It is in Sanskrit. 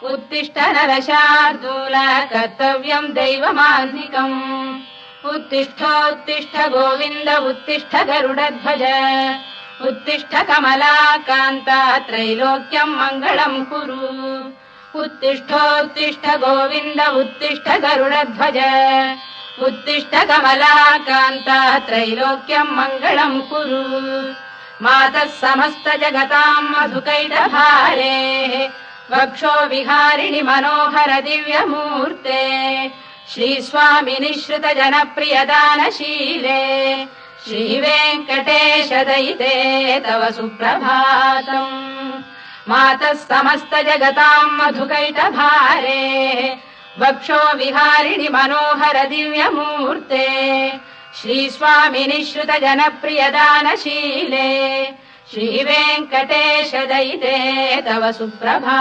उत्तिष्ठ नरशार्दूल कर्तव्यम् दैवमान्निकम् उत्तिष्ठोत्तिष्ठ गोविन्द उत्तिष्ठ गरुडध्वज उत्तिष्ठ कमलाकान्ता त्रैलोक्यम् मङ्गलम् कुरु उत्तिष्ठोत्तिष्ठ गोविन्द उत्तिष्ठ गरुडध्वज उत्तिष्ठ कमलाकान्ता त्रैलोक्यम् मङ्गलम् कुरु मातः समस्त जगताम् मधुकैटभारे वक्षो विहारिणि मनोहर दिव्यमूर्ते श्रीस्वामिनि श्रुत जनप्रियदानशीले श्रीवेङ्कटेश दयिते तव सुप्रभातम् मातः समस्त जगताम् मधुकैटभारे वक्षो विहारिणि मनोहर दिव्यमूर्ते श्रीस्वामिनि श्रुत जनप्रियदानशीले श्रीवेङ्कटेश दयिते तव सुप्रभातम्।